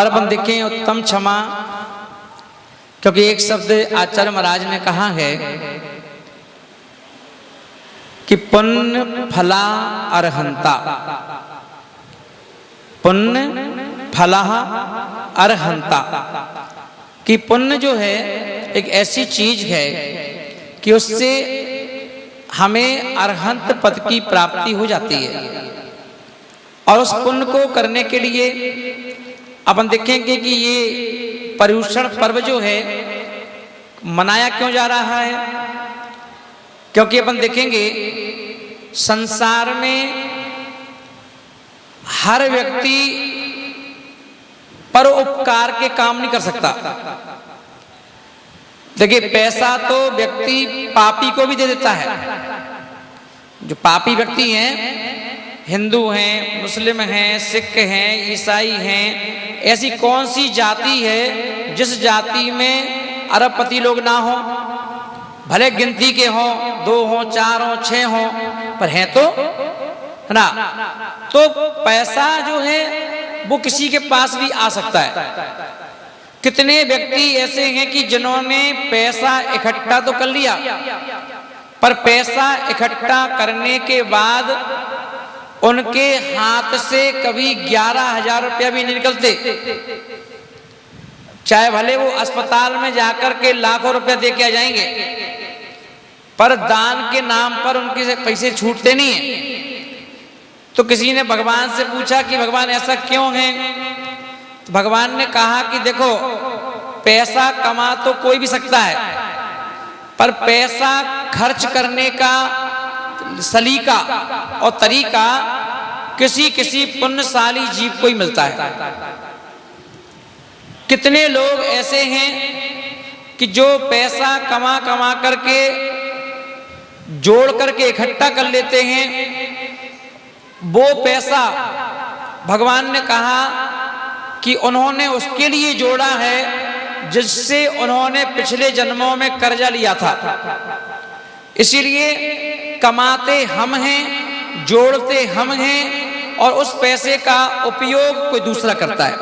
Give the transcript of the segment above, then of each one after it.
और अपन देखें उत्तम क्षमा, क्योंकि एक शब्द आचार्य महाराज ने कहा है कि पुण्य फला अर्हंता, पुण्य फला अर्हंता, कि पुण्य जो है एक ऐसी चीज है कि उससे हमें अर्हंत पद की प्राप्ति हो जाती है। और उस पुण्य को करने के लिए अपन देखेंगे कि ये पर्युषण पर्व जो है मनाया क्यों जा रहा है, क्योंकि अपन देखेंगे संसार में हर व्यक्ति परोपकार के काम नहीं कर सकता। देखिए, पैसा तो व्यक्ति पापी को भी दे देता है। जो पापी व्यक्ति हैं, हिंदू हैं, मुस्लिम हैं, सिख हैं, ईसाई हैं, ऐसी कौन सी जाति है जिस जाति में अरबपति लोग ना हो? भले गिनती के हों, 2 हों, 4 हों, 6 हों, पर हैं तो ना। तो पैसा जो है वो किसी के पास भी आ सकता है। कितने व्यक्ति ऐसे हैं कि जिन्होंने पैसा इकट्ठा तो कर लिया, पर पैसा इकट्ठा करने के बाद उनके हाथ से कभी 11,000 रुपया भी नहीं निकलते। चाहे भले वो अस्पताल में जाकर के लाखों रुपया दे के आ जाएंगे, पर दान के नाम पर उनके पैसे छूटते नहीं हैं। तो किसी ने भगवान से पूछा कि भगवान ऐसा क्यों है? तो भगवान ने कहा कि देखो, पैसा कमा तो कोई भी सकता है, पर पैसा खर्च करने का सलीका और तरीका किसी किसी पुण्यशाली जीव को ही मिलता है। कितने लोग ऐसे हैं कि जो पैसा कमा कमा करके जोड़ करके इकट्ठा कर लेते हैं, वो पैसा भगवान ने कहा कि उन्होंने उसके लिए जोड़ा है जिससे उन्होंने पिछले जन्मों में कर्जा लिया था। इसीलिए कमाते हम हैं, जोड़ते हम हैं, और उस पैसे का उपयोग कोई दूसरा करता है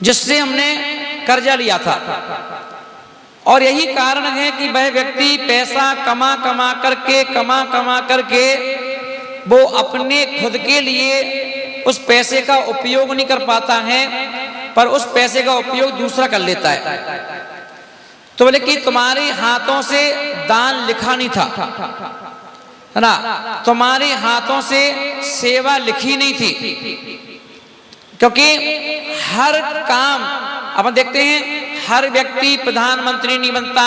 जिससे हमने कर्जा लिया था। और यही कारण है कि वह व्यक्ति पैसा कमा कमा करके वो अपने खुद के लिए उस पैसे का उपयोग नहीं कर पाता है, पर उस पैसे का उपयोग दूसरा कर लेता है। तो बोले कि तुम्हारे हाथों से दान लिखा नहीं था, है ना, तुम्हारे हाथों से सेवा लिखी नहीं थी, क्योंकि हर काम अपन देखते हैं, हर व्यक्ति प्रधानमंत्री नहीं बनता,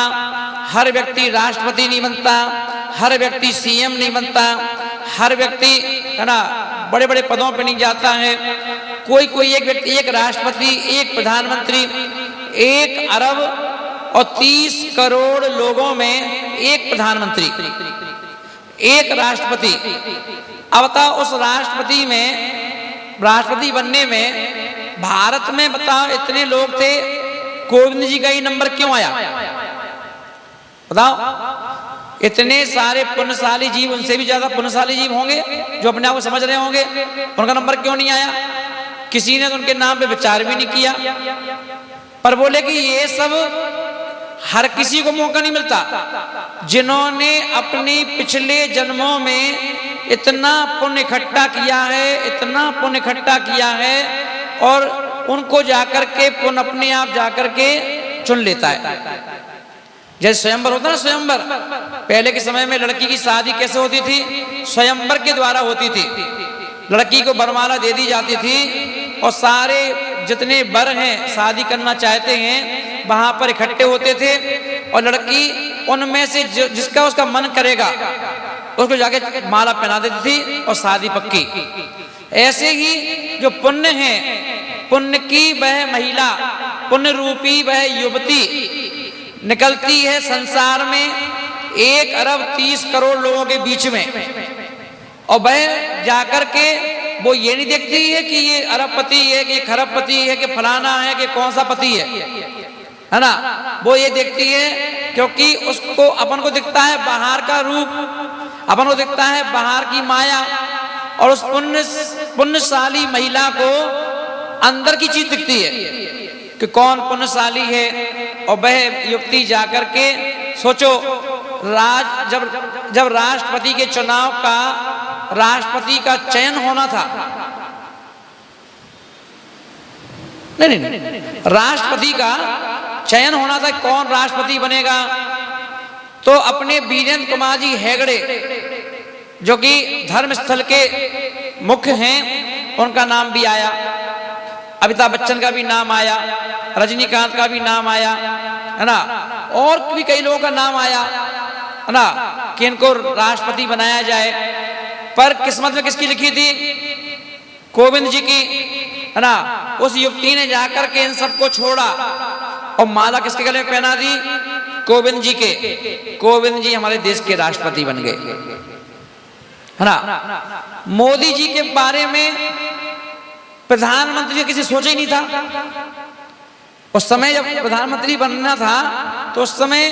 हर व्यक्ति राष्ट्रपति नहीं बनता, हर व्यक्ति सीएम नहीं बनता, हर व्यक्ति, है ना, बड़े बड़े पदों पे नहीं जाता है। कोई एक व्यक्ति, एक राष्ट्रपति, एक प्रधानमंत्री, 1 अरब और 30 करोड़ लोगों में एक प्रधानमंत्री, एक राष्ट्रपति। अब बताओ, उस राष्ट्रपति बनने में भारत में बताओ इतने लोग थे, कोविंद जी का ही नंबर क्यों आया? बताओ, इतने सारे पुण्यशाली जीव, उनसे भी ज्यादा पुण्यशाली जीव होंगे जो अपने आप को समझ रहे होंगे, उनका नंबर क्यों नहीं आया? किसी ने तो उनके नाम पे विचार भी नहीं किया। पर बोले कि ये सब हर किसी को मौका नहीं मिलता। जिन्होंने अपने पिछले जन्मों में इतना पुण्य इकट्ठा किया है, इतना पुण्य इकट्ठा किया है, और उनको जाकर के पुण्य अपने आप जाकर के चुन लेता है। जैसे स्वयंवर होता ना, स्वयंवर पहले के समय में लड़की की शादी कैसे होती थी? स्वयंवर के द्वारा होती थी। लड़की को वरमाला दे दी जाती थी, और सारे जितने वर हैं शादी करना चाहते हैं वहां पर इकट्ठे होते थे, और लड़की उनमें से जिसका उसका मन करेगा उसको जाके माला पहना देती थी और शादी पक्की। ऐसे ही जो पुण्य है, पुण्य की वह महिला, पुण्य रूपी वह युवती निकलती है संसार में 1 अरब 30 करोड़ लोगों के बीच में, और वह जाकर के वो ये नहीं देखती है कि ये अरबपति है कि खरबपति है कि फलाना है कि कौन सा पति है ना। वो ये देखती है क्योंकि उसको, अपन को दिखता है बाहर का रूप, अपन को दिखता है बाहर की माया, और उस पुण्यशाली महिला को अंदर की चीज दिखती है कि कौन पुण्यशाली है। और वह युक्ति जाकर के सोचो, जब राष्ट्रपति के चुनाव का राष्ट्रपति का चयन होना था, नहीं, राष्ट्रपति का चयन होना था, कौन राष्ट्रपति बनेगा, तो अपने वीरेंद्र कुमार जी हेगड़े जो कि धर्मस्थल के मुख्य हैं, उनका नाम भी आया, अमिताभ बच्चन का भी नाम आया, रजनीकांत का भी नाम आया, है ना, और भी कई लोगों का नाम आया, है ना, कि इनको राष्ट्रपति बनाया जाए। पर किस्मत में किसकी लिखी थी? कोविंद जी की, है ना। उस युवती ने जाकर के इन सबको छोड़ा और माला किसके गले में पहना दी? कोविंद जी के। कोविंद जी हमारे देश के राष्ट्रपति बन गए, है ना। मोदी जी के बारे में प्रधानमंत्री किसी सोचा ही नहीं था। उस समय जब प्रधानमंत्री बनना था तो उस समय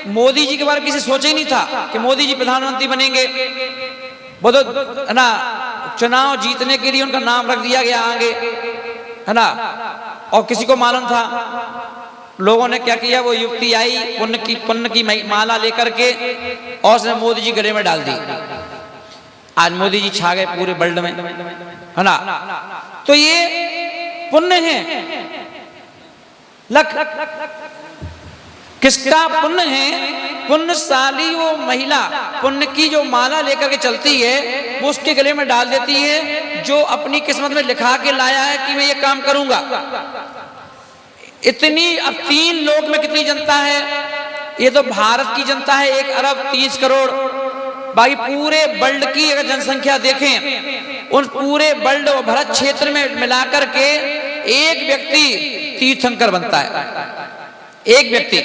मोदी जी के बारे में किसी सोचा ही नहीं था कि मोदी जी प्रधानमंत्री बनेंगे। वो तो, है ना, चुनाव जीतने के लिए उनका नाम रख दिया गया आगे, है ना, और किसी को मालूम था। लोगों ने क्या किया, वो युक्ति आई पुण्य की माला लेकर के और उसने मोदी जी गले में डाल दी। आज मोदी जी छा गए पूरे वर्ल्ड में, है ना। तो ये पुण्य है। किसका पुण्य है? पुण्यशाली वो महिला पुण्य की जो माला लेकर के चलती है, वो उसके गले में डाल देती है, जो अपनी किस्मत में लिखा के लाया है कि मैं ये काम करूंगा। इतनी, अब 3 लोक में कितनी जनता है? ये तो भारत की जनता है 1 अरब 30 करोड़। बाकी पूरे वर्ल्ड की अगर जनसंख्या देखें, उन पूरे वर्ल्ड और भारत क्षेत्र में मिलाकर के एक व्यक्ति तीर्थंकर बनता है। एक व्यक्ति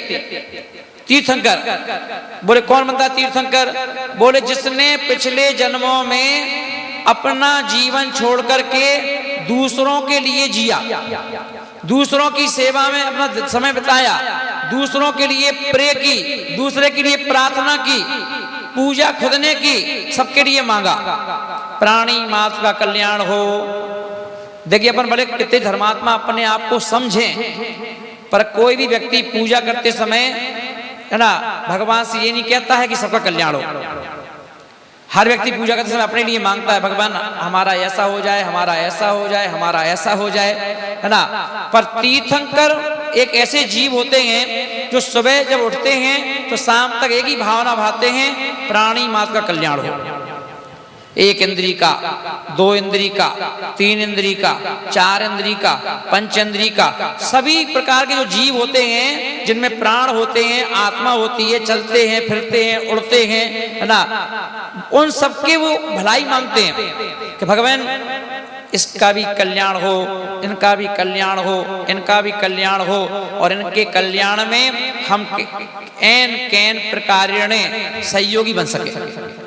तीर्थंकर। बोले कौन बनता है तीर्थंकर? बोले जिसने पिछले जन्मों में अपना जीवन छोड़ करके दूसरों के लिए जिया, दूसरों की सेवा में अपना समय बिताया, दूसरों के लिए प्रे की, दूसरे के लिए प्रार्थना की, पूजा खुद ने की, सबके लिए मांगा। प्राणी मात्र का कल्याण हो। देखिए अपन बड़े कितने धर्मात्मा अपने आप को समझें, पर कोई भी व्यक्ति पूजा करते समय, है ना, भगवान से ये नहीं कहता है कि सबका कल्याण हो। हर व्यक्ति पूजा करते समय अपने लिए मांगता है, भगवान हमारा ऐसा हो जाए, हमारा ऐसा हो जाए, हमारा ऐसा हो जाए, है ना। पर तीर्थंकर एक ऐसे जीव होते हैं जो सुबह जब उठते हैं तो शाम तक एक ही भावना भाते हैं, प्राणी मात्र का कल्याण हो। 1 इंद्री का, 2 इंद्री का, 3 इंद्री का, 4 इंद्री का, 5 इंद्री का, सभी प्रकार के जो जीव होते हैं जिनमें प्राण होते हैं, आत्मा होती है, चलते हैं, फिरते हैं, उड़ते हैं, है ना, उन सबके वो भलाई मांगते हैं कि भगवान इसका भी कल्याण हो, इनका भी कल्याण हो, इनका भी कल्याण हो, और इनके कल्याण में हम एन कैन प्रकारेण सहयोगी बन सके,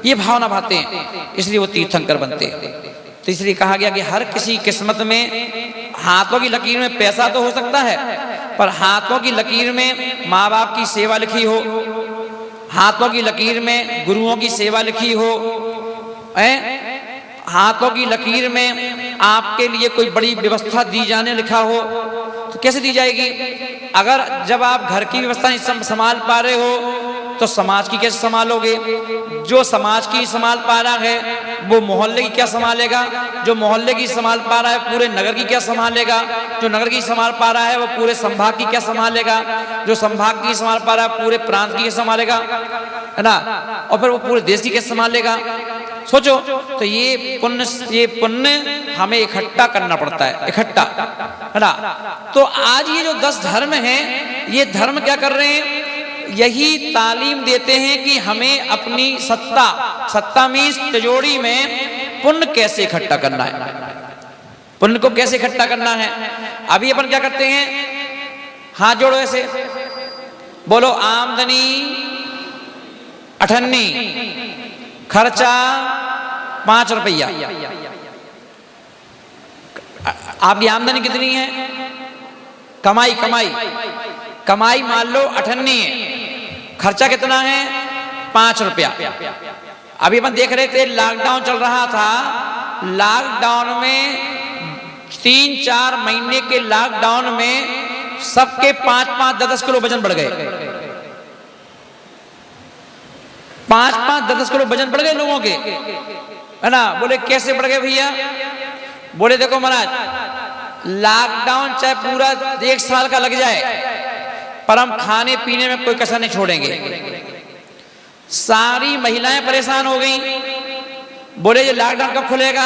ये भावना भाते हैं, इसलिए वो तीर्थंकर बनते हैं। तो इसलिए कहा गया कि हर किसी किस्मत में हाथों की लकीर में पैसा तो हो सकता है, पर हाथों की लकीर में माँ बाप की सेवा लिखी हो, हाथों की लकीर में गुरुओं की सेवा लिखी हो, हाथों की लकीर में आपके लिए कोई बड़ी व्यवस्था दी जाने लिखा हो, तो कैसे दी जाएगी? अगर जब आप घर की व्यवस्था नहीं संभाल पा रहे हो तो समाज की कैसे संभालोगे? जो समाज की संभाल पा रहा है वो मोहल्ले की क्या संभालेगा? जो मोहल्ले की संभाल पा रहा है पूरे नगर की क्या संभालेगा? जो नगर की संभाल पा रहा है वो पूरे संभाग की क्या संभालेगा? जो संभाग की संभाल पा रहा है पूरे प्रांत की क्या संभालेगा, है ना, और फिर वो पूरे देश की कैसे संभालेगा? सोचो। तो ये पुण्य हमें इकट्ठा करना पड़ता है, इकट्ठा, है ना। तो आज ये जो 10 धर्म हैं, ये धर्म क्या कर रहे हैं? यही तालीम देते हैं कि हमें अपनी सत्ता मीन्स तिजोरी में पुण्य कैसे इकट्ठा करना है, पुण्य को कैसे इकट्ठा करना है। अभी अपन क्या करते हैं? हाथ जोड़ो ऐसे, बोलो आमदनी 98, खर्चा 5 रुपया। आपकी आमदनी कितनी है? कमाई मान लो 98 है, खर्चा कितना है? 5 रुपया। अभी अपन देख रहे थे लॉकडाउन चल रहा था, लॉकडाउन में 3-4 महीने के लॉकडाउन में सबके 5-5, 10-10 किलो वजन बढ़ गए। 5-5, 10-10 किलो वजन बढ़ गए लोगों के, है ना। बोले कैसे बढ़ गए भैया? बोले देखो महाराज, लॉकडाउन चाहे पूरा 1 साल का लग जाए, पर हम खाने पीने में कोई कसर नहीं छोड़ेंगे। सारी महिलाएं परेशान हो गई। बोले ये लॉकडाउन कब खुलेगा?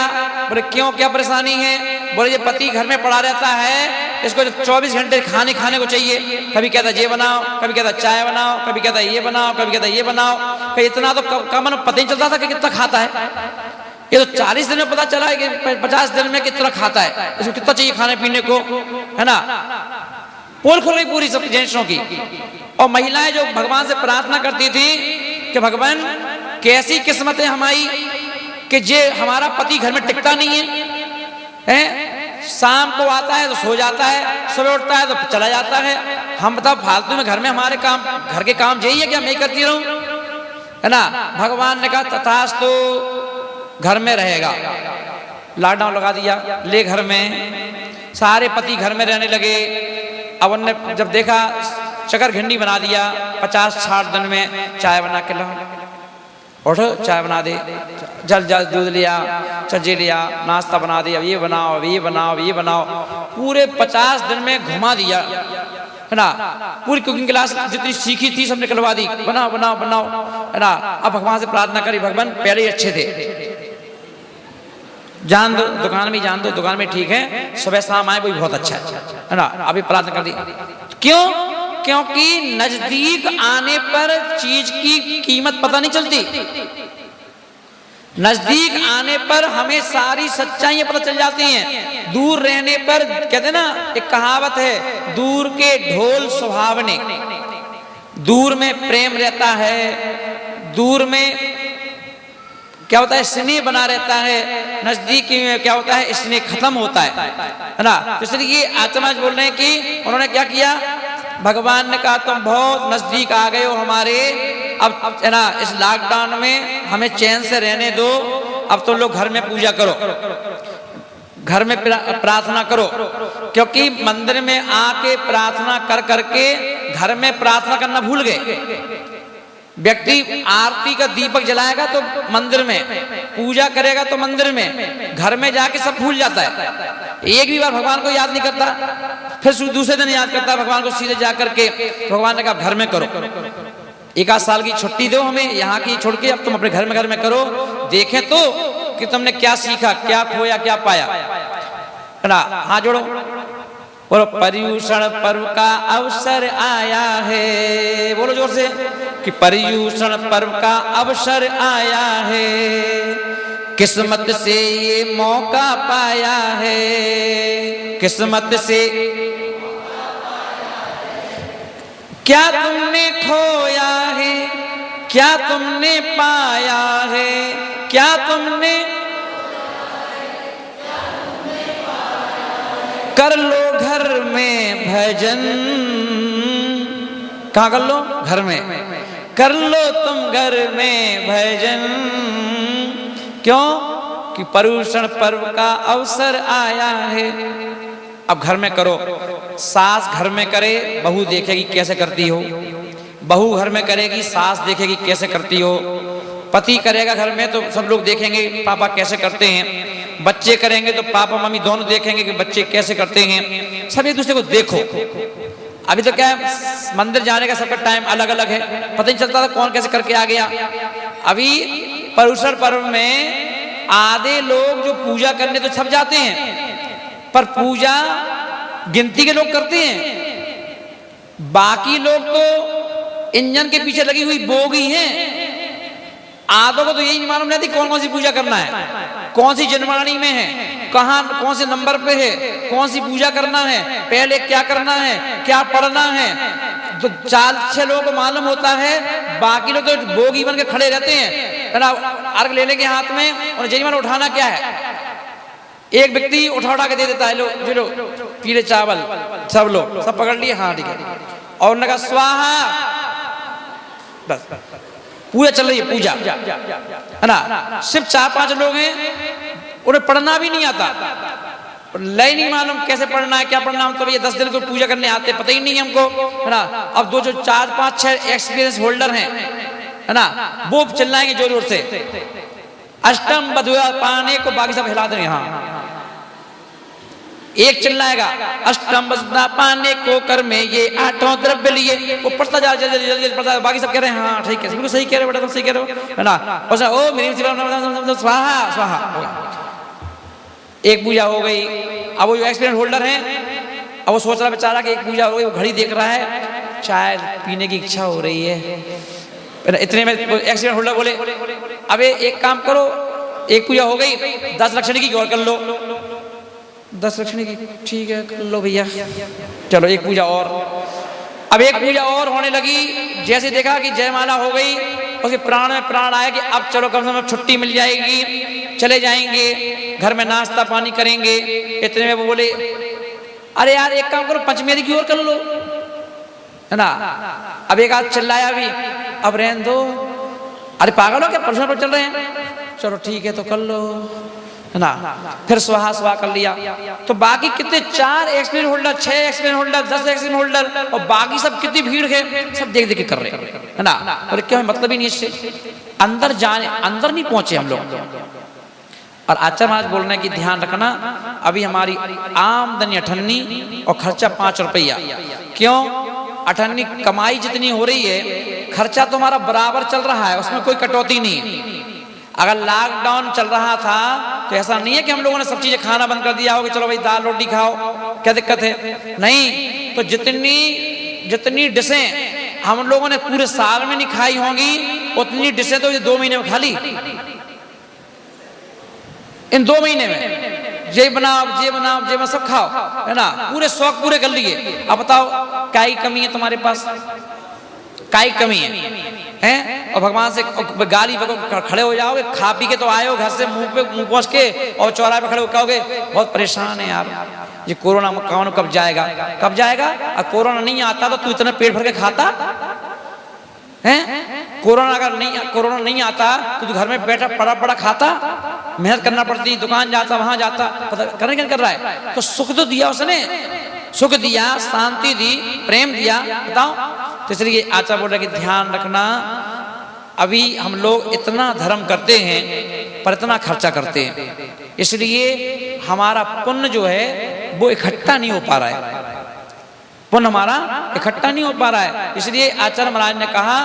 बोले क्यों, क्या परेशानी है? बोले ये पति घर में पड़ा रहता है, इसको 24 घंटे खाने को चाहिए। कभी कहता ये बनाओ, कभी कहता चाय बनाओ, कभी कहता ये बनाओ, कभी कहता ये बनाओ। कहीं इतना तो कम पता नहीं चलता था कि कितना खाता है। ये तो 40 दिन में पता चला है कि 50 दिन में कितना खाता है, इसको कितना चाहिए खाने पीने को, है ना। पोल खुल गई पूरी सब जेंट्सों की। और महिलाएं जो भगवान से प्रार्थना करती थी कि भगवान कैसी किस्मत है हमारी कि जे हमारा पति घर में टिकता नहीं है, शाम को आता है तो सो जाता है, सुबह उठता है तो चला जाता है। हम बताओ फालतू में घर में हमारे काम, घर के काम यही है कि मैं करती रहूं, है ना। भगवान ने कहा तथास्तु, घर में रहेगा। लॉकडाउन लगा दिया, ले घर में, सारे पति घर में रहने लगे। अब उन्होंने जब देखा चकर घिंडी बना दिया, 50-60 दिन में चाय बना के लाओ, उठो चाय बना दे, जल दूध लिया, सब्जी लिया, नाश्ता बना दे, अब ये बनाओ, अब ये बनाओ, ये बनाओ। पूरे 50 दिन में घुमा दिया, है ना। पूरी कुकिंग क्लास जितनी सीखी थी सब निकलवा दी, बनाओ बनाओ बनाओ, है ना। अब भगवान से प्रार्थना करी, भगवान पहले ही अच्छे थे, जान दो दुकान में, जान दो दुकान में ठीक है, सुबह शाम आए वही बहुत अच्छा है ना। अभी प्रार्थना कर दी। क्यों? क्योंकि नजदीक आने पर चीज की कीमत पता नहीं चलती। नजदीक आने पर हमें सारी सच्चाइयां पता चल जाती हैं। दूर रहने पर कहते ना, एक कहावत है, दूर के ढोल सुहावने। दूर में प्रेम रहता है, दूर में क्या होता है, स्नेह बना रहता है, नजदीक में क्या होता है, स्नेह खत्म होता है ना। तो इसलिए ये आत्मा बोल रहे हैं कि उन्होंने क्या किया, भगवान ने कहा तुम बहुत नजदीक आ गए हो हमारे, अब है ना इस लॉकडाउन में हमें चैन से रहने दो। अब तो लोग घर में पूजा करो, घर में प्रार्थना करो, क्योंकि मंदिर में आके प्रार्थना कर करके घर में प्रार्थना करना भूल गए। व्यक्ति आरती का दीपक जलाएगा तो मंदिर में, पूजा करेगा तो मंदिर में, घर में जाके सब भूल जाता है। एक भी बार भगवान को याद नहीं करता, फिर दूसरे दिन याद करता है भगवान को सीधे जा करके। भगवान ने कहा घर में करो, 1 साल की छुट्टी दो हमें यहाँ की छोड़ के, अब तुम अपने घर में करो, देखें तो कि तुमने क्या सीखा, क्या खोया, क्या पाया, है ना। हाँ जोड़ो, बोलो पर्युषण पर्व का अवसर आया है, बोलो जोर से कि पर्युषण पर्व का अवसर आया है, किस्मत से ये मौका पाया है, किस्मत से। क्या तुमने खोया है, क्या तुमने पाया है, क्या तुमने कर लो घर में भजन। कहाँ कर लो? घर में कर लो तुम घर में भजन। क्यों? कि पर्युषण पर्व का अवसर आया है। अब घर में करो, सास घर में करे, बहू देखेगी कैसे करती हो, बहू घर में करेगी, सास देखेगी कैसे करती हो, पति करेगा घर में तो सब लोग देखेंगे पापा कैसे करते हैं, बच्चे करेंगे तो पापा मम्मी दोनों देखेंगे कि बच्चे कैसे करते हैं। सब एक दूसरे को देखो। अभी तो क्या है, मंदिर जाने का सबका टाइम अलग अलग है, पता नहीं चलता था कौन कैसे करके आ गया। अभी पर्युषण पर्व में आधे लोग जो पूजा करने तो सब जाते हैं, पर पूजा गिनती के लोग करते हैं, बाकी लोग तो इंजन के पीछे लगी हुई बोगी हैं। आधों को तो यही नहीं मालूम रहती कौन कौन सी पूजा करना है, कौन सी जनवाणी में है, कहाँ कौन से नंबर पे है, कौन सी पूजा करना है, पहले क्या करना है, क्या पढ़ना है। तो 4-6 लोगों को मालूम होता है, बाकी लोग तो बोगी बन के खड़े रहते हैं, अर्घ लेने के हाथ में, और जयमाला उठाना क्या है, एक व्यक्ति उठा के दे देता है, लो लो पीले चावल, सब लोग सब पकड़ लिए, हाँ ठीक है, और उन्होंने कहा स्वाहा, बस पूजा चल रही है, पूजा है ना। सिर्फ 4-5 लोग हैं, उन्हें पढ़ना भी नहीं आता, लय नहीं मालूम कैसे पढ़ना है क्या पढ़ना, हम तो भैया 10 दिन को पूजा करने आते, पता ही नहीं हमको, है ना। अब दो जो 4 5 6 एक्सपीरियंस होल्डर हैं, है ना, वो चिल्लाएंगे जोर जोर से अष्टम बधुआ पाने को, बाकी सब हिला देंगे। हाँ, एक चिल्लाएगा अष्टम बधुआ पाने को कर में ये 8वां द्रव्य लिए, वो पढ़ता जा जल्दी जल्दी पढ़ता है, बाकी सब कह रहे हैं हाँ ठीक है, बिल्कुल सही कह रहे हो बेटा, तुम सही कह रहे हो, है ना। ओ मेरी स्वाहा स्वाहा, एक पूजा हो गई। अब वो जो एक्सपीरियंस होल्डर है, अब वो सोच रहा बेचारा कि एक पूजा हो गई, वो घड़ी देख रहा है, चाय पीने की इच्छा हो रही है। इतने में एक्सपीरियंस होल्डर बोले अबे एक काम करो, एक पूजा हो गई, 10 लक्षणी की और कर लो। 10 लक्षणी की ठीक है कर लो भैया, चलो एक पूजा और। अब एक पूजा और होने लगी, जैसे देखा कि जयमाला हो गई, उसके प्राण में प्राण आया कि अब चलो कम से कम छुट्टी मिल जाएगी, चले जाएंगे घर में नाश्ता पानी करेंगे। इतने में वो बोले अरे यार एक काम करो, पंचमेरी की ओर कर लो, है ना। अब एक आध चिल्लाया भी, अब रहने दो, अरे पागल हो क्या, परसों पर चल रहे हैं, चलो ठीक है तो कर लो, है ना। फिर स्वाहा स्वाहा कर लिया। तो बाकी कितने 4 experience holder, 6 experience holder, 10 experience holder, और बाकी सब कितनी भीड़ है, सब देख देख के कर रहे हैं, है ना। और क्या मतलब ही नहीं इससे, अंदर जाने अंदर नहीं पहुंचे हम लोग। और आचार्य महाराज बोल रहे हैं कि ध्यान रखना, अभी हमारी आमदनी 98 और खर्चा 5 रुपया। क्यों? 98 कमाई जितनी हो रही है, खर्चा तो हमारा बराबर चल रहा है, उसमें कोई कटौती नहीं। अगर लॉकडाउन चल रहा था तो ऐसा नहीं है कि हम लोगों ने सब चीजें खाना बंद कर दिया हो कि चलो भाई दाल रोटी खाओ, क्या दिक्कत है, नहीं। तो जितनी डिशें हम लोगों ने पूरे साल में नहीं खाई होंगी, उतनी डिशें तो 2 महीने में खा ली। इन 2 महीने में ये बनाओ सब खाओ, है ना, पूरे शौक पूरे कर लिए। अब बताओ क्या ही कमी है तुम्हारे पास, क्या ही कमी है? और भगवान से गाली खड़े हो जाओगे, खा पी के तो आए हो घर से मुंह पहुंच के, और चौराहे पे खड़े हो कहोगे बहुत परेशान है यार, ये कोरोना कब जाएगा कब जाएगा। और कोरोना नहीं आता तो तू इतना पेट भर के खाता है? कोरोना नहीं आता तो तू घर में बैठा पड़ा खाता, मेहनत करना पड़ती, दुकान जाता वहां जाता, पता करने क्या कर रहा है। तो सुख तो दिया उसने, सुख दिया, शांति दी, प्रेम दिया, बताओ। तो इसलिए आचार्य बोल रहे कि ध्यान रखना, अभी हम लोग इतना धर्म करते हैं पर इतना खर्चा करते हैं, इसलिए हमारा पुण्य जो है वो इकट्ठा नहीं हो पा रहा है, पुण्य हमारा इकट्ठा नहीं हो पा रहा है। इसलिए आचार्य महाराज ने कहा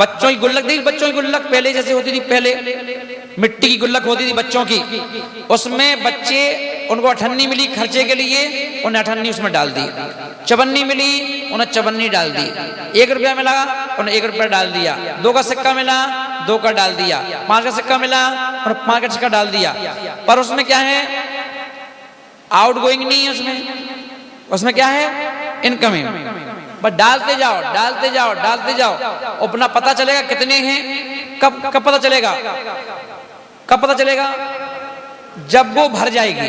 बच्चों की गुल्लक, देखिए बच्चों की गुल्लक पहले जैसे होती थी, पहले मिट्टी की गुल्लक होती थी बच्चों की, उसमें बच्चे, उनको 98 मिली खर्चे के लिए, उन्हें 98 उसमें डाल दी। चवन्नी मिली, उन्हें चवन्नी डाल दी। 1 रुपया मिला, उन्हें 1 रुपया डाल दिया। 2 का सिक्का मिला, 2 का डाल दिया। 5 का सिक्का मिला, उन्हें 5 का सिक्का डाल दिया। पर उसमें क्या है, आउट गोइंग नहीं है उसमें क्या है, इनकमिंग। बस डालते जाओ डालते जाओ डालते जाओ, अपना पता चलेगा कितने हैं, कब पता चलेगा, कब पता चलेगा, जब वो भर जाएगी।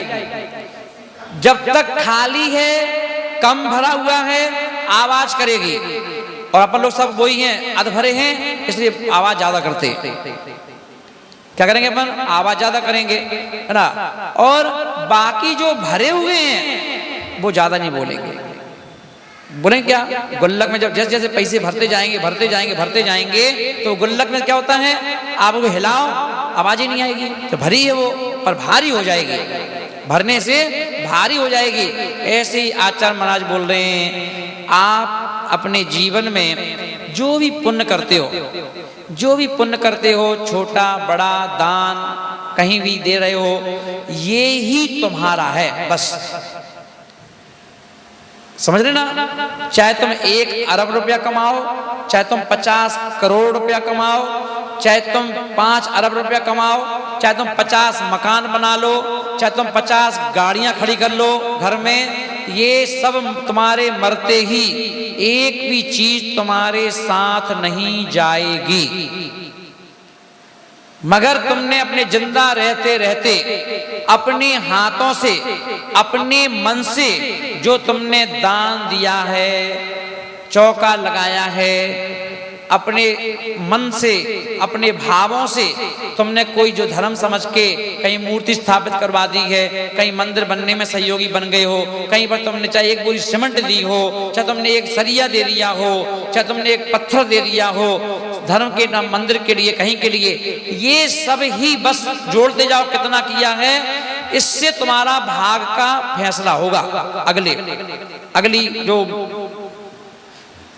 जब तक खाली है, कम भरा हुआ है, आवाज करेगी। और अपन लोग सब वही हैं, अध भरे हैं, इसलिए आवाज ज्यादा करते हैं। क्या करेंगे अपन, आवाज ज्यादा करेंगे, है ना। और बाकी जो भरे हुए हैं वो ज्यादा नहीं बोलेंगे। बोलेंगे क्या, गुल्लक में जब जैसे जैसे पैसे भरते जाएंगे तो गुल्लक में क्या होता है, आप वो हिलाओ आवाज ही नहीं आएगी, तो भरी है वो पर भारी हो जाएगी, भरने से भारी हो जाएगी। ऐसे ही आचार्य महाराज बोल रहे हैं, आप अपने जीवन में जो भी पुण्य करते हो, छोटा बड़ा दान कहीं भी दे रहे हो, ये ही तुम्हारा है, बस समझ रहे ना। चाहे तुम 1 अरब रुपया कमाओ, चाहे तुम 50 करोड़ रुपया कमाओ, चाहे तुम 5 अरब रुपया कमाओ, चाहे तुम 50 मकान बना लो, चाहे तुम 50 गाड़ियां खड़ी कर लो घर में, ये सब तुम्हारे मरते ही एक भी चीज तुम्हारे साथ नहीं जाएगी। मगर तुमने अपने जिंदा रहते रहते अपने हाथों से, अपने मन से जो तुमने दान दिया है, चौका लगाया है, अपने मन से, अपने भावों से तुमने कोई जो धर्म समझ के कहीं मूर्ति स्थापित करवा दी है, कहीं मंदिर बनने में सहयोगी बन गए हो, कहीं पर तुमने चाहे एक बोरी सीमेंट दी हो, चाहे तुमने एक सरिया दे दिया हो, चाहे तुमने एक पत्थर दे दिया हो धर्म के नाम मंदिर के लिए, कहीं के लिए, ये सब ही बस जोड़ते जाओ कितना किया है, इससे तुम्हारा भाग का फैसला होगा। अगली जो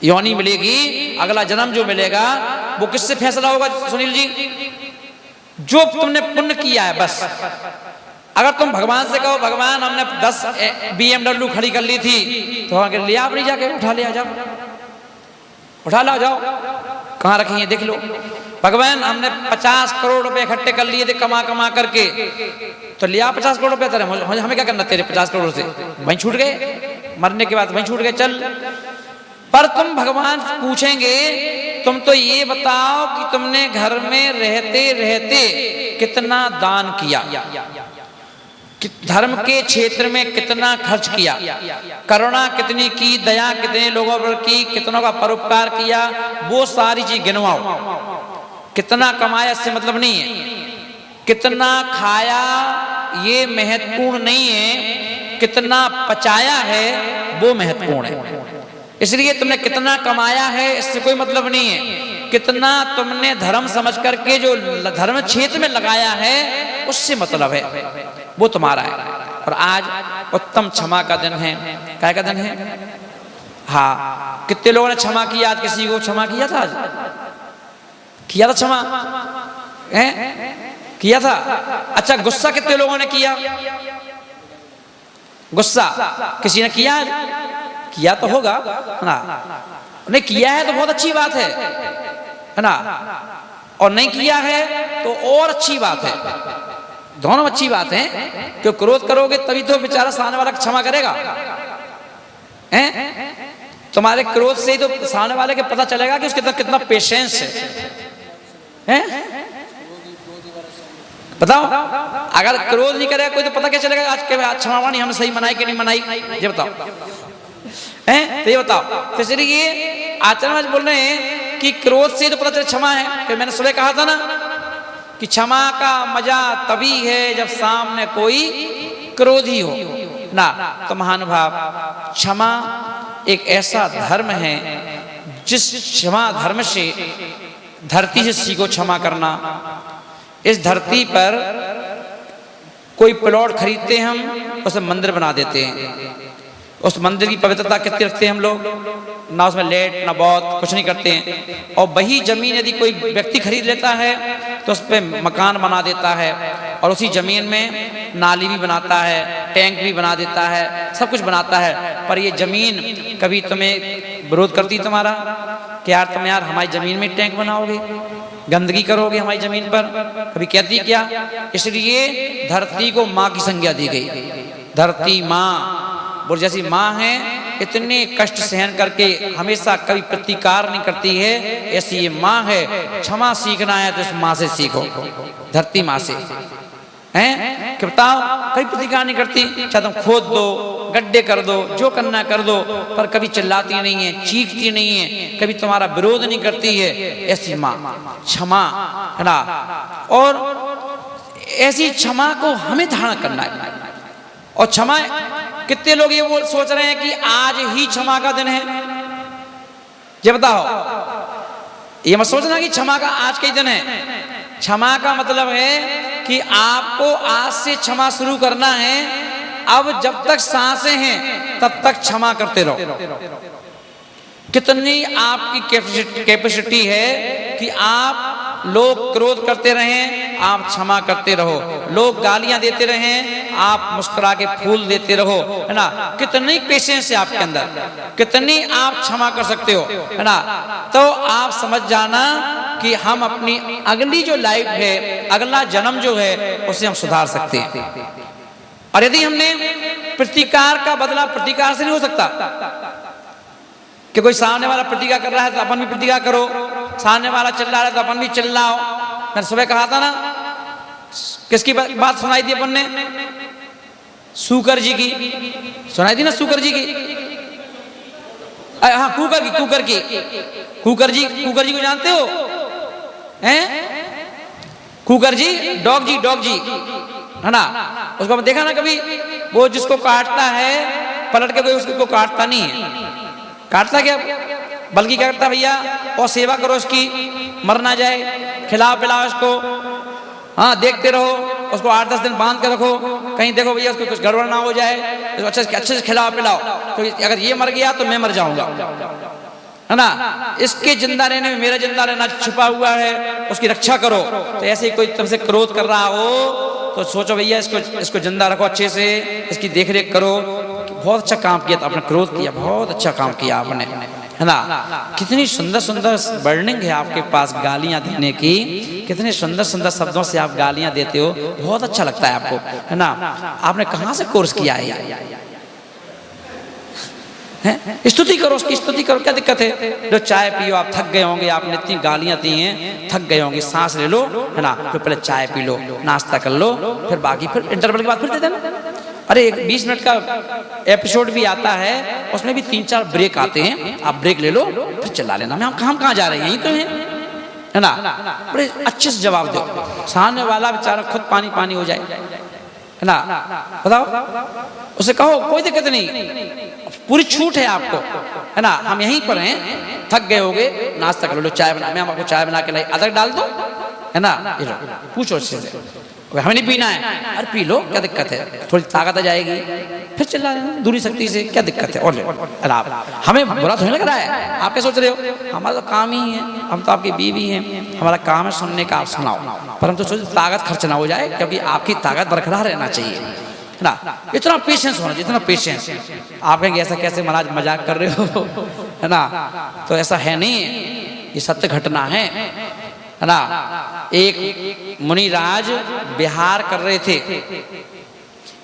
योनि मिलेगी, अगला जन्म जो मिलेगा, वो किससे फैसला होगा सुनील जी? जो तुमने पुण्य किया है बस। अगर तुम भगवान से कहो भगवान हमने 10 BMW खड़ी कर ली थी, तो लिया आप नहीं, जाके उठा ले आ जाओ, उठा ला जाओ, कहाँ रखी है देख लो। भगवान हमने 50 करोड़ रुपए इकट्ठे कर लिए थे कमा कमा करके, तो लिया 50 करोड़ रुपए तेरे, हमें क्या करना तेरे 50 करोड़ से, वहीं छूट गए, मरने के बाद वहीं छूट गए, चल। पर तुम भगवान पूछेंगे तुम तो ये बताओ कि तुमने घर में रहते रहते कितना दान किया, धर्म के क्षेत्र में कितना खर्च किया, करुणा कितनी की, दया कितने लोगों पर की, कितनों का परोपकार किया, वो सारी चीज गिनवाओ। कितना कमाया इससे मतलब नहीं है, कितना खाया ये महत्वपूर्ण नहीं है, कितना पचाया है वो महत्वपूर्ण है। इसलिए तुमने कितना कमाया है इससे कोई मतलब नहीं है, कितना तुमने धर्म समझ करके जो धर्म क्षेत्र में लगाया है उससे मतलब है, वो तुम्हारा है। और आज उत्तम क्षमा का दिन है, क्या का दिन है? हाँ, कितने लोगों ने क्षमा किया? आज किसी को क्षमा किया था? आज किया था क्षमा है? किया था। अच्छा, गुस्सा कितने लोगों ने किया? गुस्सा किसी ने किया? किया तो होगा ना, नहीं किया है तो बहुत अच्छी बात है ना, और नहीं किया है तो और अच्छी बात है, दोनों अच्छी बात है। क्यों क्रोध करोगे तभी तो बेचारा सामने वाला क्षमा करेगा, हैं? तुम्हारे क्रोध से ही तो सामने वाले के पता चलेगा कि उसके अंदर कितना पेशेंस है, बताओ। अगर क्रोध नहीं करेगा कोई तो पता क्या चलेगा आज के आज क्षमा नहीं हमने सही मनाई कि नहीं मनाई, ये बताओ, हैं? तो ये बताओ। तो इसलिए आचार्य बोल रहे हैं कि क्रोध से तो पता चले क्षमा है। कि मैंने सुबह कहा था ना कि क्षमा का मजा तभी है जब सामने कोई क्रोधी हो ना। तो महानुभाव, क्षमा एक ऐसा धर्म है जिस क्षमा धर्म से धरती से सीखो क्षमा करना। इस धरती पर कोई प्लॉट खरीदते हैं हम, उसे मंदिर बना देते हैं, उस मंदिर की पवित्रता कितनी रखते हैं हम लोग, ना उसमें लेट ना बहुत कुछ नहीं करते हैं। और वही जमीन यदि कोई व्यक्ति खरीद लेता है तो उस पर मकान बना देता है, और उसी जमीन में नाली भी बनाता है, टैंक भी बना देता है, सब कुछ बनाता है। पर ये जमीन कभी तुम्हें विरोध करती तुम्हारा कि यार तुम यार हमारी जमीन में टैंक बनाओगे, गंदगी करोगे हमारी जमीन पर, कभी कहती क्या? इसलिए धरती को माँ की संज्ञा दी गई। धरती माँ वो जैसी माँ है, इतने कष्ट सहन करके हमेशा कभी प्रतिकार नहीं करती है, ऐसी ये माँ है। क्षमा सीखना है तो इस माँ से सीखो, धरती माँ से, हैं? कि बताओ कभी प्रतिकार नहीं करती, चाहे तुम खोद दो, गड्ढे कर दो, जो करना कर दो, पर कभी चिल्लाती नहीं है, चीखती नहीं है, कभी तुम्हारा विरोध नहीं करती है। ऐसी माँ क्षमा है ना। और ऐसी क्षमा को हमें धारण करना है। और क्षमा, कितने लोग ये वो सोच रहे हैं कि आज ही क्षमा का दिन है? ये बताओ, ये मत सोचना कि क्षमा का आज का ही दिन है। क्षमा का मतलब है कि आपको आज से क्षमा शुरू करना है। अब जब तक सांसें हैं तब तक क्षमा करते रहो। कितनी आपकी कैपेसिटी है कि आप लोग क्रोध करते रहें, आप क्षमा करते रहो। लोग गालियां देते रहें, आप मुस्कुरा के फूल देते रहो, है ना। कितनी पेशेंस है आपके अंदर, कितनी आप क्षमा कर सकते हो, है ना। तो आप समझ जाना कि हम अपनी अगली जो लाइफ है, अगला जन्म जो है, उसे हम सुधार सकते हैं। और यदि हमने प्रतिकार का बदला प्रतिकार से नहीं हो सकता कि कोई सामने वाला प्रतिकार कर रहा है तो अपन भी प्रतिकार करो, सामने वाला चिल्ला रहा है तो अपन भी चिल्लाओ। मैंने सुबह कहा था ना, किसकी बात सुनाई थी अपन ने? सूकर जी की सुनाई थी ना, सूकर जी की। हाँ, कुकर जी को जानते हो? हैं? कुकर जी, डॉग जी, है ना? उसको देखा ना कभी? वो जिसको काटता है पलट के कोई उसको काटता नहीं है। काटता क्या? बल्कि क्या करता भैया, और सेवा करो उसकी, मर ना जाए, खिलाओ पिलाओ उसको, हाँ देखते रहो उसको, 8-10 दिन बांध के रखो, कहीं देखो भैया उसको कुछ गड़बड़ ना हो जाए, तो अच्छे से खिलाओ पिलाओ, तो अगर ये मर गया तो मैं मर जाऊंगा, है ना? इसके जिंदा रहने में मेरा जिंदा रहना छुपा हुआ है, उसकी रक्षा करो। तो ऐसे ही कोई तुमसे क्रोध कर रहा हो तो सोचो भैया इसको जिंदा रखो, अच्छे से इसकी देखरेख करो। बहुत अच्छा काम किया था आपने, क्रोध किया, बहुत अच्छा काम किया आपने, है ना? कितनी सुंदर वर्णिंग है आपके पास गालियां देने की, कितने सुंदर शब्दों से आप गालियां देते हो, बहुत अच्छा लगता है आपको, है ना? आपने कहाँ से कोर्स किया है? स्तुति करो, उसकी स्तुति करो, क्या दिक्कत है? जो चाय पियो, आप थक गए होंगे, आपने इतनी गालियां दी हैं, थक गए होंगे, सांस ले लो, है ना? तो पहले चाय पी लो, नाश्ता कर लो, फिर बाकी फिर इंटरवल के बाद फिर दे देना। अरे 20 मिनट का एपिसोड भी आता है, उसमें भी 3-4 ब्रेक आते हैं, आप ब्रेक ले लो, फिर चला लेना। हम कहाँ जा रहे हैं? यहीं तो हैं, है ना? बड़े अच्छे से जवाब दो, सामने वाला बेचारा खुद पानी हो जाए, है ना? बताओ, उसे कहो कोई दिक्कत नहीं, पूरी छूट है आपको, है ना? हम यहीं पर हैं, थक गए होगे, नाश्ता कर लो, चाय बना, मैं आपको चाय बना के लाई, अदरक डाल दो, है ना? ये लो, पूछो अच्छे से, हमें नहीं पीना है, अरे पी लो, क्या दिक्कत है? थोड़ी ताकत आ जाएगी, फिर चिल्ला लेना दूरी शक्ति से, क्या दिक्कत है? और हमें बुरा तो नहीं लग रहा है, आप क्या सोच रहे हो? हमारा तो काम ही है, हम तो आपकी बीवी हैं, हमारा काम है सुनने का, आप सुनाओ, पर हम तो सोचते ताकत खर्च ना हो जाए, क्योंकि आपकी ताकत बरकरार रहना चाहिए, है ना? इतना पेशेंस होना चाहिए, इतना पेशेंस। आप कहेंगे ऐसा कैसे महाराज मजाक कर रहे हो, है ना? तो ऐसा है नहीं, ये सत्य घटना है ना? एक मुनिराज विहार कर रहे थे,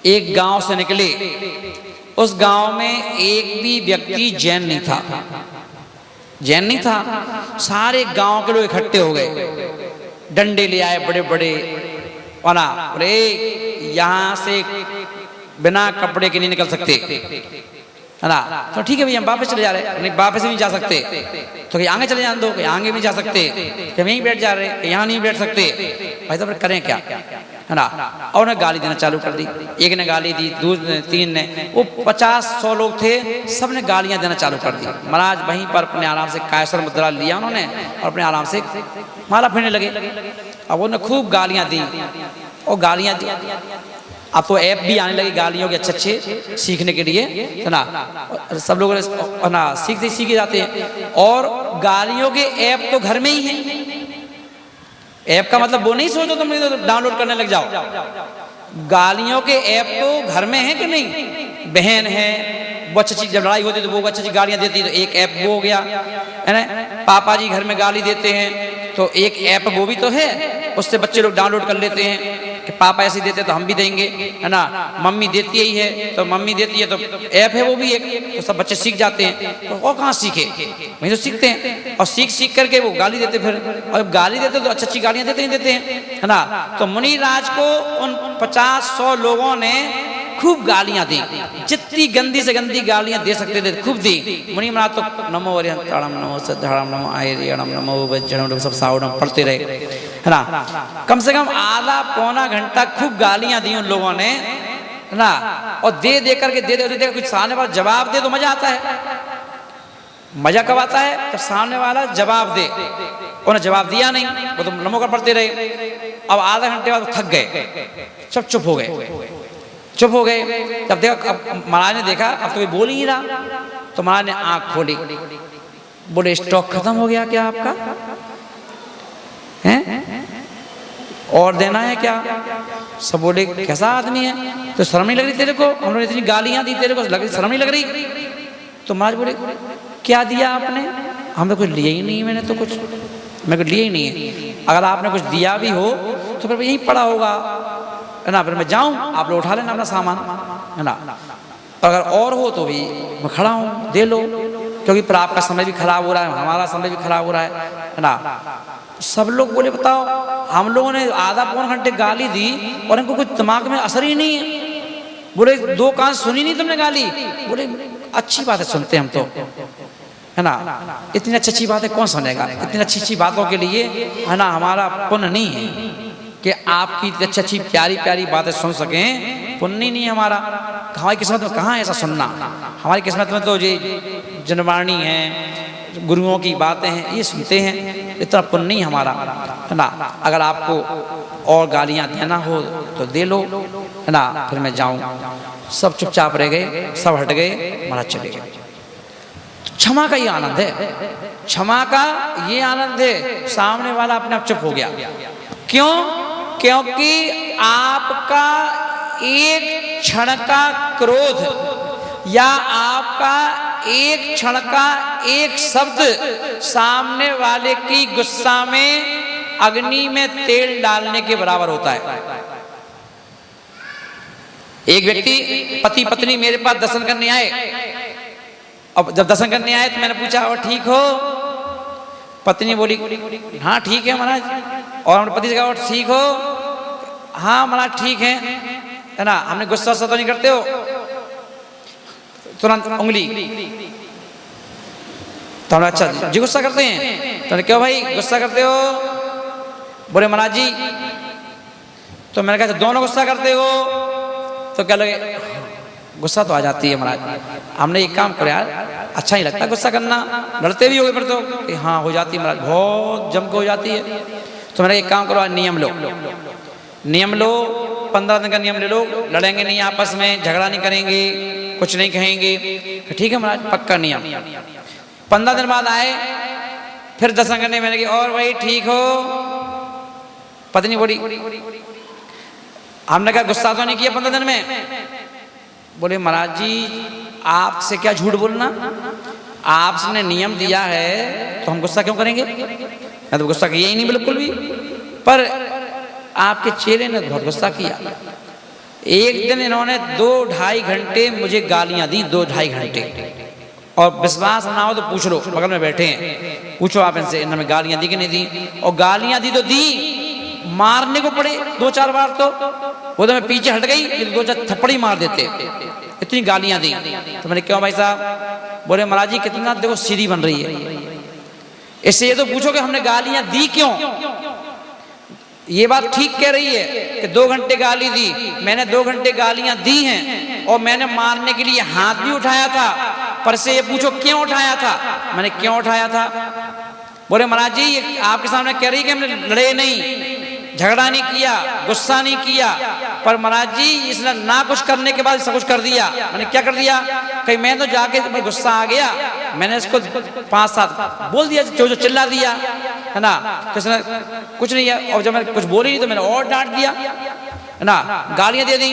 एक गांव से निकले, उस गांव में एक भी व्यक्ति जैन नहीं था, सारे गांव के लोग इकट्ठे हो गए, डंडे ले आए बड़े बड़े, और ना अरे यहाँ से बिना कपड़े के नहीं निकल सकते, है ना? तो ठीक है भैया हम वापस चले जा रहे हैं, नहीं वापस नहीं जा सकते, तो कहीं आगे चले जाने दो, कहीं आगे भी जा सकते, कहीं यहीं बैठ जा रहे, कहीं यहाँ नहीं बैठ सकते, भाई तो करें क्या, है ना? और उन्हें गाली देना चालू कर दी, एक ने गाली दी, 2-3 ने, वो 50-100 लोग थे, सब ने गालियां देना चालू कर दी। महाराज वहीं पर अपने आराम से कायसर मुद्रा लिया उन्होंने, और अपने आराम से माला फेरने लगे। अब उन्होंने खूब गालियां दी, और गालियां दी, अब तो ऐप भी आने लगी गालियों के अच्छे सीखने के लिए, है ना? सब लोग ना सीखे जाते हैं, और गालियों के ऐप तो घर में ही हैं। ऐप का मतलब वो नहीं सोचो तुम डाउनलोड करने लग जाओ, गालियों के ऐप तो घर में है कि नहीं? बहन है, वो अच्छी जब लड़ाई होती तो वो अच्छी गालियां देती, तो एक ऐप वो हो गया, है ना? पापा जी घर में गाली देते हैं, तो एक ऐप वो भी तो है, उससे बच्चे लोग डाउनलोड कर लेते हैं कि पापा ऐसे देते तो हम भी देंगे, है ना? मम्मी देती ही है तो मम्मी देती है, तो ऐप है वो भी एक, तो सब बच्चे सीख जाते हैं। तो और कहाँ सीखे, वहीं तो सीखते हैं, और सीख करके वो गाली देते, फिर और गाली देते तो अच्छी गालियां देते हैं, है ना? तो मुनिराज को उन 50-100 लोगों ने खूब गालियां दी, जितनी गंदी से गंदी गालियां दे सकते थे खूब दी। मुनि महाराज तो नमो अरिहंताणम नमो सिद्धाणम नमो आयर्यणम नमो वज्रणम सब सावणम पढ़ते रहे, है ना? कम से कम आधा पौना घंटा खूब गालियां दी उन लोगों ने, है ना? और दे करके कुछ सामने वाला जवाब दे तो मजा आता है। मजा कब आता है? जब सामने वाला जवाब दे। उन्हें जवाब दिया नहीं, वो तो नमो कर पढ़ते रहे। अब आधा घंटे बाद थक गए, सब चुप हो गए। जब देखा, अब महाराज ने देखा अब तो कोई बोल ही नहीं रहा, तो महाराज ने आंख खोली, बोले स्टॉक खत्म हो गया क्या आपका? हैं? और देना है क्या? सब बोले कैसा आदमी है, तो शर्म नहीं लग रही तेरे को? हमने इतनी गालियां दी तेरे को, शर्म नहीं लग रही? तो महाराज बोले क्या दिया आपने? हमें कुछ लिया ही नहीं, मैंने तो कुछ मेरे को लिया ही नहीं है। अगर आपने कुछ दिया भी हो तो फिर यहीं पड़ा होगा, है ना? फिर मैं जाऊं, आप लोग उठा लेना अपना सामान, है ना? अगर और हो तो भी मैं खड़ा हूं, दे लो, क्योंकि फिर आपका समय भी खराब हो रहा है, हमारा समय भी खराब हो रहा है ना? सब लोग बोले बताओ, हम लोगों ने आधा पौन घंटे गाली दी और इनको कुछ दिमाग में असर ही नहीं है। बोले 2 कान सुनी नहीं तुमने गाली? बोले अच्छी बात है, सुनते हम तो, है ना। इतनी अच्छी अच्छी बातें कौन सुनेगा, इतनी अच्छी अच्छी बातों के लिए है ना हमारा पुण्य नहीं है कि आपकी इतनी अच्छी अच्छी प्यारी प्यारी बातें सुन सकें, पुण्य नहीं है हमारा। हमारी किस्मत में कहाँ है ऐसा सुनना, हमारी किस्मत में तो ये जनवाणी है, गुरुओं की बातें हैं, ये सुनते हैं, इतना पुण्य नहीं हमारा, है ना। अगर आपको और गालियाँ देना हो तो दे लो, है ना, फिर मैं जाऊँ। सब चुपचाप रह गए, सब हट गए, महाराज चले गए। क्षमा का ये आनंद है, क्षमा का ये आनंद है, सामने वाला अपने आप चुप हो गया। क्यों? क्योंकि आपका एक क्षण का क्रोध या आपका एक क्षण का एक शब्द सामने वाले की गुस्सा में अग्नि में तेल डालने के बराबर होता है। एक व्यक्ति पति पत्नी मेरे पास दर्शन करने आए, अब जब दर्शन करने आए तो मैंने पूछा और ठीक हो? पत्नी बोली हाँ ठीक है महाराज। और हमने पति से कहा और ठीक हो? हाँ महाराज ठीक है ना। हमने गुस्सा तो नहीं करते हो? तुरंत उंगली, तो हमने अच्छा जी गुस्सा करते हैं। तो क्यों भाई गुस्सा करते हो? बोले महाराज जी। तो मैंने कहा दोनों गुस्सा करते हो? तो क्या लगे गुस्सा तो आ जाती है महाराज। हमने एक काम करो यार, अच्छा ही लगता है गुस्सा करना, लड़ते भी हो गए फिर तो कि हाँ हो जाती है महाराज, बहुत जम के हो जाती है। तो मैंने एक काम करो, नियम लो, नियम लो, 15 दिन का नियम ले लो, लड़ेंगे नहीं आपस में, झगड़ा नहीं करेंगे, कुछ नहीं कहेंगे। ठीक है महाराज पक्का नियम। 15 दिन बाद आए, फिर दर्शन करने, मैंने कहा और भाई ठीक हो? पत्नी बोली, हमने कहा गुस्सा तो नहीं किया 15 दिन में? बोले महाराज जी आपसे क्या झूठ बोलना, आपने नियम दिया है तो हम गुस्सा क्यों करेंगे? मैं तो गुस्सा किया ही नहीं बिल्कुल भी, पर आपके चेले ने बहुत गुस्सा किया। एक दिन इन्होंने 2-2.5 घंटे मुझे गालियां दी, 2-2.5 घंटे। और विश्वास ना हो तो पूछ लो, बगल में बैठे हैं, पूछो आप इनसे, इन्होंने गालियां दी कि नहीं दी? और गालियां दी तो दी, मारने को पड़े 2-4 बार। तो वो तो मैं पीछे हट गई, 2-4 थप्पड़ ही मार देते, इतनी गालियां दी। तो मैंने क्यों भाई साहब? बोले महाराज जी कितना देखो सीधी बन रही है, इससे ये तो पूछो कि हमने गालियां दी क्यों। ये बात ठीक कह रही है कि 2 घंटे गाली दी, मैंने 2 घंटे गालियां दी हैं और मैंने मारने के लिए हाथ भी उठाया था, पर से ये पूछो क्यों उठाया था? मैंने क्यों उठाया था? बोले महाराज जी ये आपके सामने कह रही है कि हमने लड़े नहीं, झगड़ा नहीं किया, गुस्सा नहीं किया, पर महाराज जी इसने ना कुछ करने के बाद सब कुछ कर दिया। मैंने क्या कर दिया? कहीं मैं तो जाके गुस्सा आ गया, मैंने इसको 5-7 बोल दिया, जो चिल्ला दिया, है ना। तो इसने कुछ नहीं है, और जब मैं कुछ बोली नहीं तो मैंने और डांट दिया, है ना, गालियां दे दी।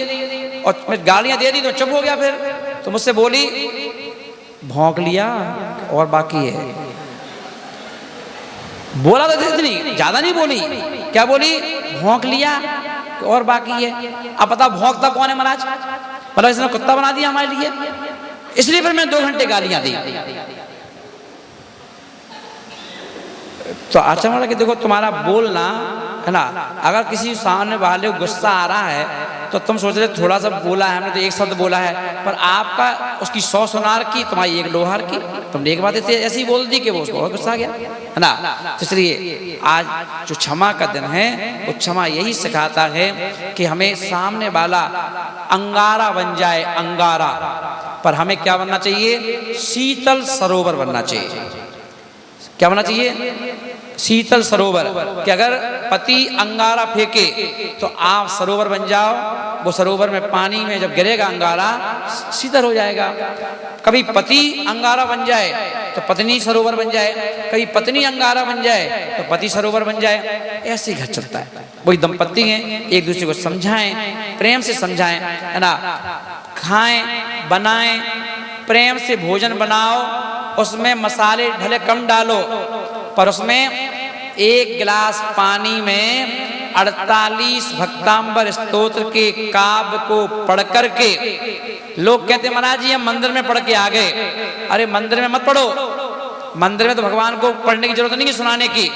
और मैं गालियां दे दी तो चुप हो गया। फिर तो मुझसे बोली भौंक लिया और बाकी है। बोला तो इतनी ज्यादा नहीं बोली, क्या बोली? भौंक लिया और बाकी है। अब पता भौंकता कौन है महाराज? मतलब इसने कुत्ता बना दिया हमारे लिए, इसलिए फिर मैं 2 घंटे गालियां दी। तो अच्छा मतलब कि देखो तुम्हारा बोलना, है ना, अगर किसी सामने वाले को गुस्सा आ रहा है तो तुम सोच रहे थोड़ा सा बोला है हमने, तो एक शब्द बोला है, पर आपका उसकी 100 सुनार की, तुम्हारी 1 लोहार की, तुमने एक बात ऐसी बोल दी कि वो उसको गुस्सा आ गया, है ना। तो इसलिए आज जो क्षमा का दिन है वो क्षमा यही सिखाता है कि हमें सामने वाला अंगारा बन जाए, अंगारा, पर हमें क्या बनना चाहिए? शीतल सरोवर बनना चाहिए। क्या बनना चाहिए? शीतल सरोवर। कि अगर पति अंगारा फेंके तो आप सरोवर बन जाओ, वो सरोवर में पानी में जब गिरेगा अंगारा शीतल हो जाएगा। कभी पति अंगारा बन जाए तो पत्नी सरोवर बन जाए, कभी पत्नी अंगारा बन जाए तो पति सरोवर बन जाए, ऐसे ही घर चलता है। वही दंपत्ति हैं, एक दूसरे को समझाएं, प्रेम से समझाएं, है ना। खाएं, बनाएं, प्रेम से भोजन बनाओ, उसमें मसाले भले कम डालो, पर उसमें 1 गिलास पानी में 48 भक्तांबर स्तोत्र के काव्य को पढ़ करके, लोग कहते महाराज जी हम मंदिर में पढ़ के आ गए। अरे मंदिर में मत पढ़ो, मंदिर में तो भगवान को पढ़ने की जरूरत नहीं है, सुनाने की।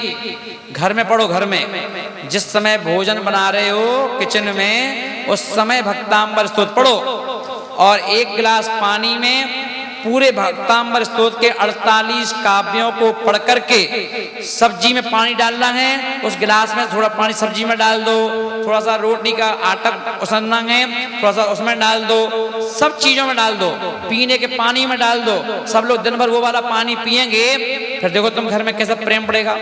घर में पढ़ो, घर में जिस समय भोजन बना रहे हो किचन में, उस समय भक्तांबर स्तोत्र पढ़ो और 1 गिलास पानी में पूरे भक्तांबर स्तोत्र के 48 काव्यों को पढ़ करके सब्जी में पानी डालना है, उस गिलास में थोड़ा पानी सब्जी में डाल दो, थोड़ा सा रोटी का आटा उसनना है, थोड़ा सा उसमें डाल दो, सब चीजों में डाल दो, पीने के पानी में डाल दो। सब लोग दिन भर वो वाला पानी पिएंगे, फिर देखो तुम घर में कैसा प्रेम पड़ेगा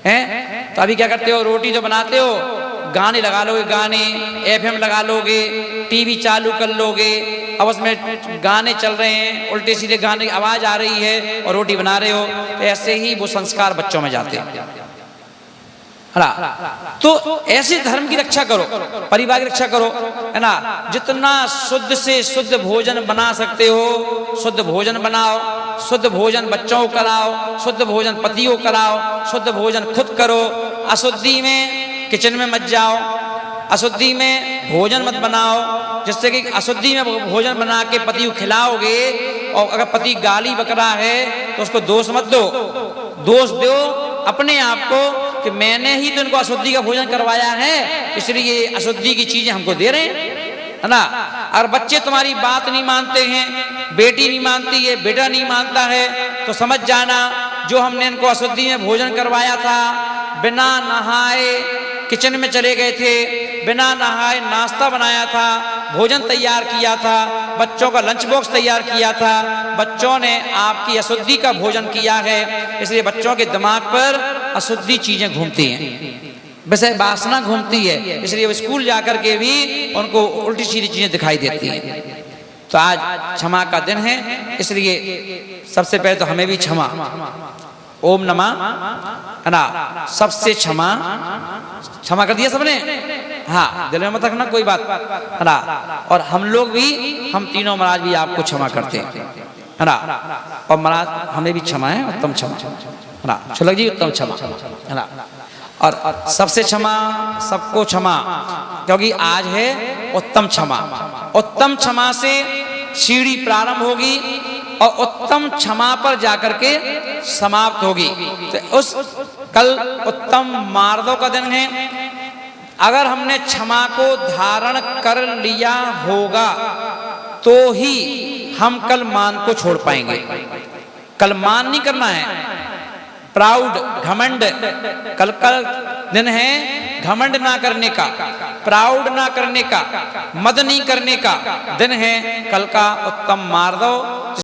हैं। तो अभी क्या करते हो, रोटी जो बनाते हो गाने लगा लोगे, गाने FM लगा लोगे, टीवी चालू कर लोगे, अब उसमें गाने चल रहे हैं, उल्टे सीधे गाने की आवाज आ रही है और रोटी बना रहे हो। तो ऐसे ही वो संस्कार बच्चों में जाते हैं। तो ऐसे धर्म की रक्षा करो, परिवार की रक्षा करो, है ना। जितना शुद्ध से शुद्ध भोजन बना सकते हो शुद्ध भोजन बनाओ, शुद्ध भोजन बच्चों को कराओ, शुद्ध भोजन पति को कराओ, शुद्ध भोजन खुद करो। अशुद्धि में किचन में मत जाओ, अशुद्धि में भोजन मत बनाओ, जिससे कि अशुद्धि में भोजन बना के पति को खिलाओगे और अगर पति गाली बक रहा है तो उसको दोष मत दो, दोष दो अपने आप को कि मैंने ही तो इनको अशुद्धि का भोजन करवाया है, इसलिए ये अशुद्धि की चीजें हमको दे रहे हैं, है ना। अगर बच्चे तुम्हारी बात नहीं मानते हैं, बेटी नहीं मानती है, बेटा नहीं मानता है, तो समझ जाना जो हमने इनको अशुद्धि में भोजन करवाया था, बिना नहाए किचन में चले गए थे, बिना नहाए नाश्ता बनाया था, भोजन तैयार किया था, बच्चों का लंच बॉक्स तैयार किया था, बच्चों ने आपकी अशुद्धि का भोजन किया है, इसलिए बच्चों के दिमाग पर अशुद्धि चीजें घूमती हैं, वैसे वासना घूमती है, इसलिए वो स्कूल जाकर के भी उनको उल्टी सीधी चीजें दिखाई देती हैं। तो आज क्षमा का दिन है, इसलिए सबसे पहले तो हमें भी क्षमा, ओम नमः, है ना, सबसे क्षमा, क्षमा कर दिया सबने, हाँ दिल में मत रखना कोई बात, है ना। और हम लोग भी, हम तीनों महाराज भी आपको क्षमा करते हैं, है ना। और महाराज हमें भी क्षमा है, उत्तम क्षमा, है ना। छुलक जी उत्तम क्षमा, है ना। और सबसे क्षमा, सबको क्षमा, क्योंकि आज है उत्तम क्षमा। उत्तम क्षमा से सीढ़ी प्रारंभ होगी और उत्तम क्षमा पर जाकर के समाप्त होगी। तो उस कल उत्तम मार्दव का दिन है, अगर हमने क्षमा को धारण कर लिया होगा तो ही हम कल मान को छोड़ पाएंगे। कल मान नहीं करना है, प्राउड, घमंड, कल का दिन है घमंड ना करने का, प्राउड ना करने का, मद नहीं करने का दिन है कल का उत्तम मार्दव।